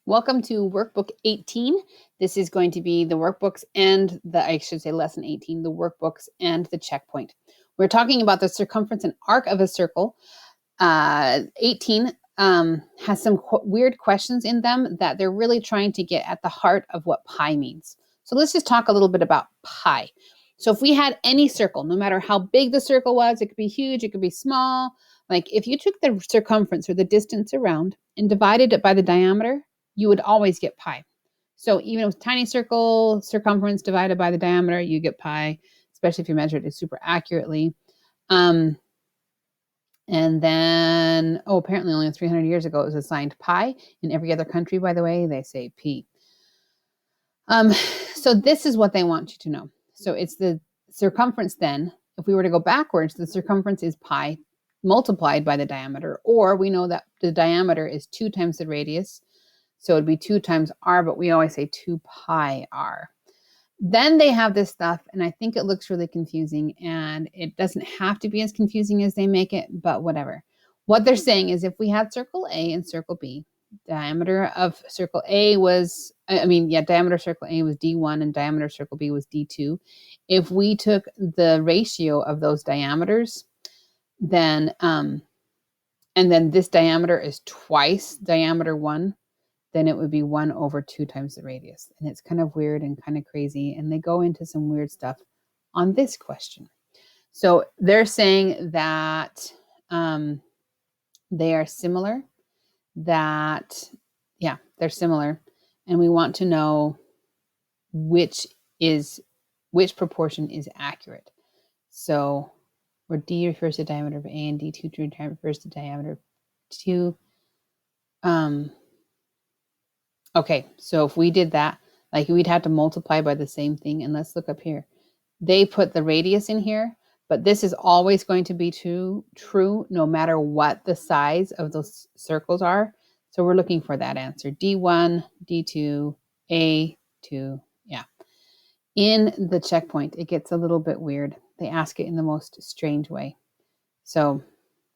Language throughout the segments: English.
Welcome to Workbook 18. This is going to be the workbooks and I should say lesson 18, the workbooks and the checkpoint. We're talking about the circumference and arc of a circle. 18 has some weird questions in them that they're really trying to get at the heart of what pi means. So let's just talk a little bit about pi. So if we had any circle, no matter how big the circle was, it could be huge, it could be small. Like if you took the circumference or the distance around and divided it by the diameter, you would always get pi. So even with tiny circle, circumference divided by the diameter, you get pi, especially if you measure it super accurately. And then, apparently only 300 years ago, it was assigned pi. In every other country, by the way, they say p. So this is what they want you to know. So it's the circumference then. If we were to go backwards, the circumference is pi multiplied by the diameter, or we know that the diameter is 2 times the radius. So it'd be 2 times r, but we always say 2 pi r. Then they have this stuff, and I think it looks really confusing, and it doesn't have to be as confusing as they make it, but whatever. What they're saying is if we had circle A and circle B, diameter of circle A was, diameter of circle A was D1 and diameter of circle B was D2. If we took the ratio of those diameters, then, and then this diameter is twice diameter 1, then it would be 1 over 2 times the radius. And it's kind of weird and kind of crazy. And they go into some weird stuff on this question. So they're saying that they are similar, that, yeah, they're similar. And we want to know which proportion is accurate. So where D refers to diameter of A and D2 refers to diameter of 2. Okay, so if we did that, like we'd have to multiply by the same thing. And let's look up here. They put the radius in here, but this is always going to be true no matter what the size of those circles are. So we're looking for that answer. D1, D2, A2, yeah. In the checkpoint, it gets a little bit weird. They ask it in the most strange way. So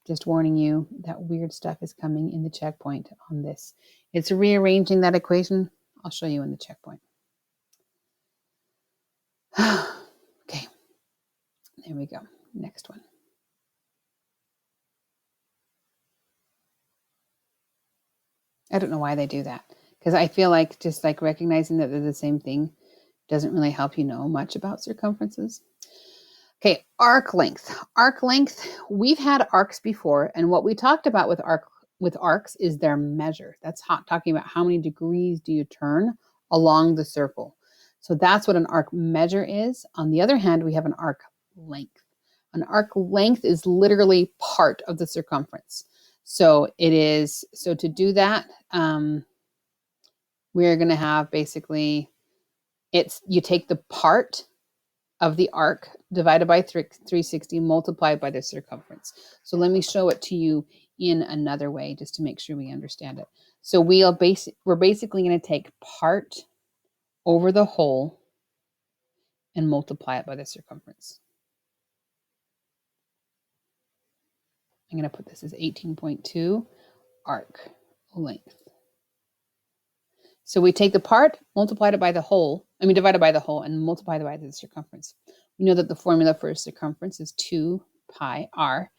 just warning you that weird stuff is coming in the checkpoint on this. It's rearranging that equation. I'll show you in the checkpoint. Okay, there we go. Next one. I don't know why they do that, because I feel like just like recognizing that they're the same thing doesn't really help you know much about circumferences. Okay, arc length. Arc length, we've had arcs before, and what we talked about with arcs is their measure. That's talking about how many degrees do you turn along the circle. So that's what an arc measure is. On the other hand, we have an arc length. An arc length is literally part of the circumference. So to do that, we're going to have basically, you take the part of the arc divided by 360 multiplied by the circumference. So let me show it to you in another way just to make sure we understand it. So we're basically going to take part over the whole and multiply it by the circumference. I'm going to put this as 18.2 arc length. So we take the part, multiplied it by the whole, divided by the whole and multiply it by the circumference. We know that the formula for circumference is 2 pi r,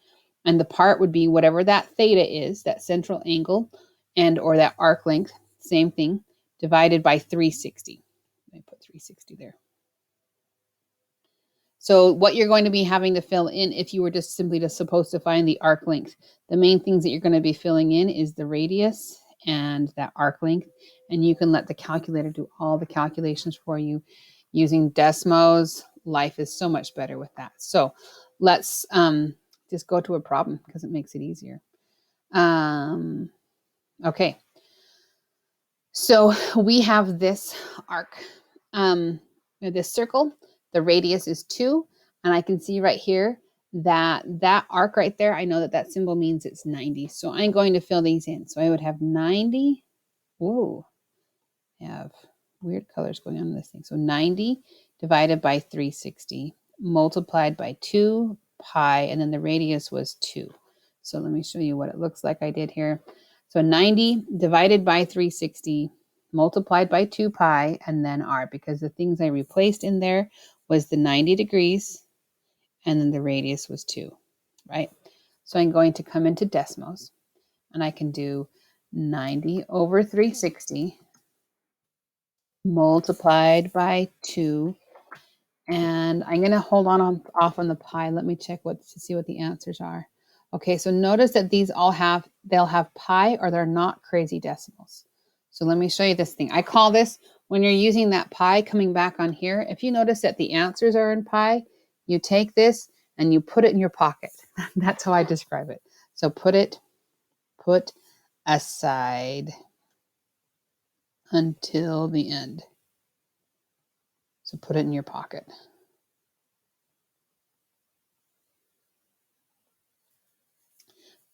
and the part would be whatever that theta is, that central angle, and or that arc length, same thing, divided by 360. Let me put 360 there. So what you're going to be having to fill in if you were just simply supposed to find the arc length, the main things that you're going to be filling in is the radius and that arc length, and you can let the calculator do all the calculations for you using Desmos. Life is so much better with that. So let's just go to a problem because it makes it easier. Okay, so we have this arc, this circle. The radius is 2, and I can see right here that arc right there, I know that symbol means it's 90. So I'm going to fill these in. So I would have 90. Whoa, I have weird colors going on in this thing. So 90 divided by 360 multiplied by 2 pi, and then the radius was 2. So let me show you what it looks like I did here. So 90 divided by 360 multiplied by 2 pi and then r, because the things I replaced in there was the 90 degrees and then the radius was 2, right? So I'm going to come into decimals and I can do 90 over 360 multiplied by 2. And I'm going to hold on off on the pi. Let me check to see what the answers are. Okay, so notice that these all they'll have pi or they're not crazy decimals. So let me show you this thing. I call this, when you're using that pi coming back on here, if you notice that the answers are in pi, you take this and you put it in your pocket. That's how I describe it. So put aside until the end. So put it in your pocket.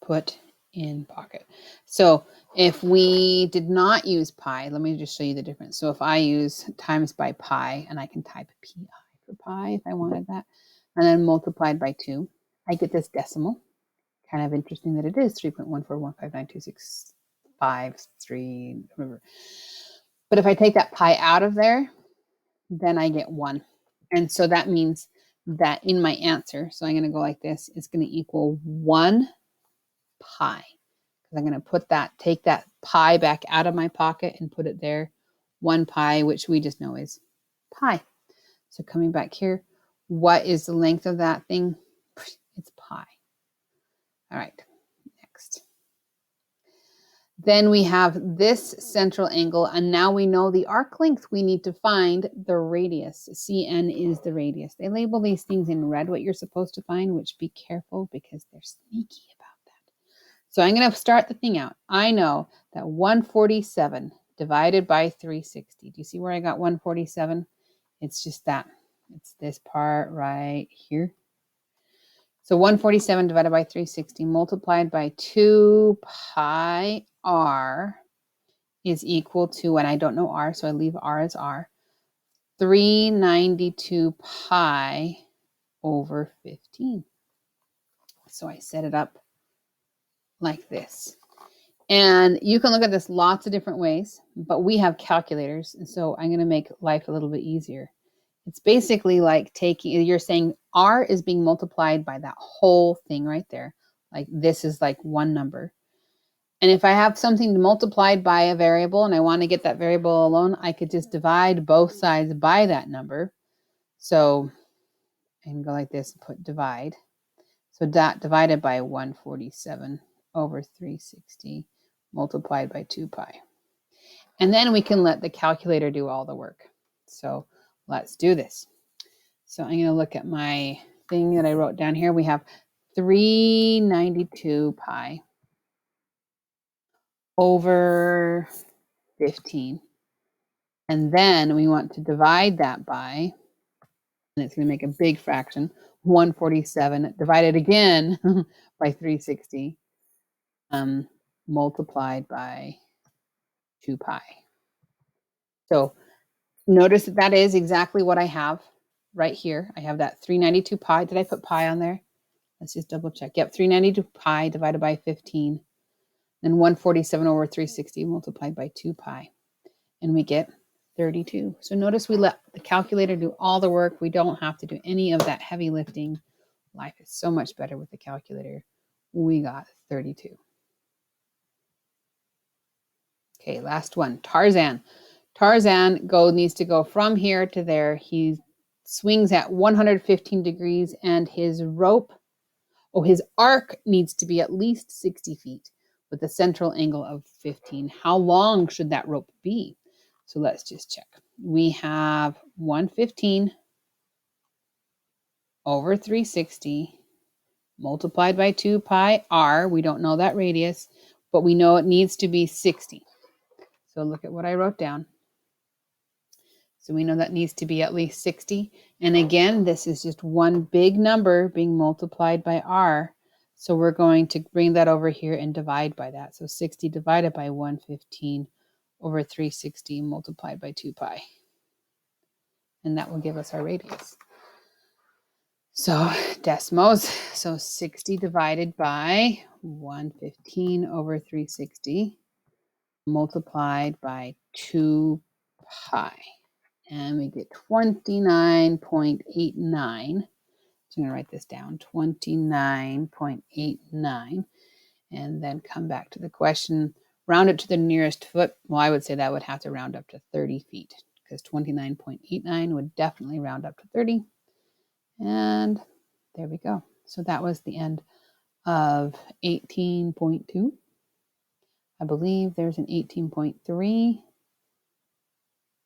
Put in pocket. So if we did not use pi, let me just show you the difference. So if I use times by pi, and I can type pi for pi if I wanted that, and then multiplied by 2, I get this decimal. Kind of interesting that it is 3.141592653, whatever. But if I take that pi out of there, then I get 1. And so that means that in my answer, so I'm going to go like this, it's going to equal 1 pi. Because I'm going to take that pi back out of my pocket and put it there. 1 pi, which we just know is pi. So coming back here, what is the length of that thing? It's pi. All right, next. Then we have this central angle, and now we know the arc length. We need to find the radius. Cn is the radius. They label these things in red, what you're supposed to find, which be careful because they're sneaky about that. So I'm going to start the thing out. I know that 147 divided by 360. Do you see where I got 147? It's just that. It's this part right here. So 147 divided by 360 multiplied by 2 pi r is equal to, and I don't know r, so I leave r as r, 392 pi over 15. So I set it up like this. And you can look at this lots of different ways, but we have calculators, and so I'm going to make life a little bit easier. It's basically like you're saying r is being multiplied by that whole thing right there. Like this is like one number. And if I have something multiplied by a variable and I want to get that variable alone, I could just divide both sides by that number. So I can go like this and put divide. So that divided by 147 over 360 multiplied by 2 pi. And then we can let the calculator do all the work. So let's do this. So I'm going to look at my thing that I wrote down here. We have 392 pi over 15. And then we want to divide that by, and it's going to make a big fraction, 147 divided again by 360 multiplied by 2 pi. So notice that that is exactly what I have right here. I have that 392 pi. Did I put pi on there? Let's just double check. Yep, 392 pi divided by 15. Then 147 over 360 multiplied by 2 pi. And we get 32. So notice we let the calculator do all the work. We don't have to do any of that heavy lifting. Life is so much better with the calculator. We got 32. Okay, last one. Tarzan. Tarzan needs to go from here to there. He swings at 115 degrees and his arc needs to be at least 60 feet with a central angle of 15. How long should that rope be? So let's just check. We have 115 over 360 multiplied by 2 pi r. We don't know that radius, but we know it needs to be 60. So look at what I wrote down. So we know that needs to be at least 60. And again, this is just one big number being multiplied by r. So we're going to bring that over here and divide by that. So 60 divided by 115 over 360 multiplied by 2 pi. And that will give us our radius. So decimals, so 60 divided by 115 over 360 multiplied by 2 pi. And we get 29.89. So I'm going to write this down, 29.89. And then come back to the question, round it to the nearest foot. Well, I would say that would have to round up to 30 feet because 29.89 would definitely round up to 30. And there we go. So that was the end of 18.2. I believe there's an 18.3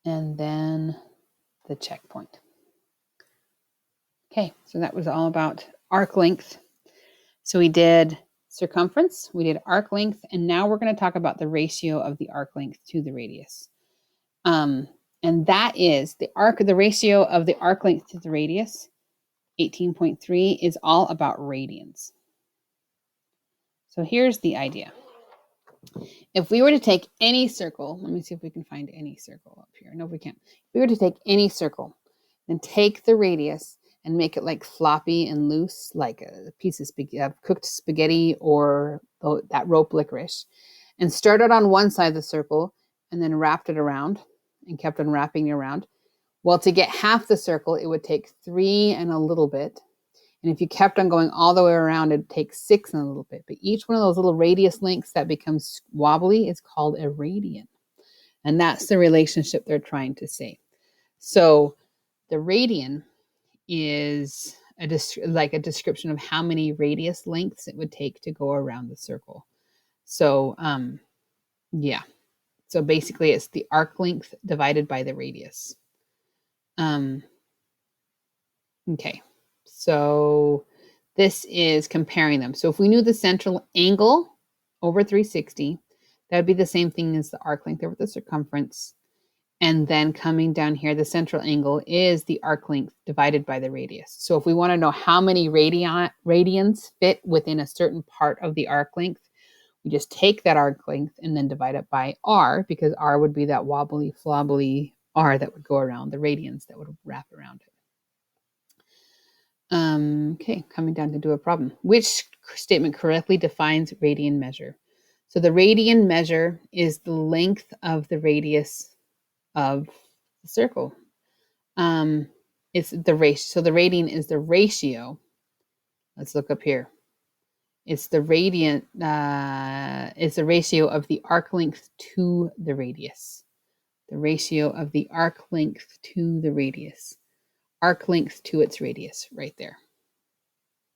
and then the checkpoint. Okay, so that was all about arc length. So we did circumference, we did arc length, and now we're going to talk about the ratio of the arc length to the radius. And that is the ratio of the arc length to the radius, 18.3, is all about radians. So here's the idea. If we were to take any circle, let me see if we can find any circle up here. No, we can't. If we were to take any circle, then take the radius and make it like floppy and loose, like a piece of cooked spaghetti or that rope licorice, and started on one side of the circle and then wrapped it around and kept on wrapping it around. Well, to get half the circle, it would take 3 and a little bit. And if you kept on going all the way around, it'd take 6 and a little bit. But each one of those little radius lengths that becomes wobbly is called a radian. And that's the relationship they're trying to say. So the radian is like a description of how many radius lengths it would take to go around the circle. So, yeah. So basically, it's the arc length divided by the radius. Okay. So this is comparing them. So if we knew the central angle over 360, that would be the same thing as the arc length over the circumference. And then coming down here, the central angle is the arc length divided by the radius. So if we want to know how many radians fit within a certain part of the arc length, we just take that arc length and then divide it by r, because r would be that wobbly, flobbly r that would go around, the radians that would wrap around it. Okay, coming down to do a problem. Which statement correctly defines radian measure? So the radian measure is the length of the radius of the circle. It's the ratio. So the radian is the ratio. Let's look up here. It's the radian. It's the ratio of the arc length to the radius. The ratio of the arc length to the radius. Arc length to its radius, right there.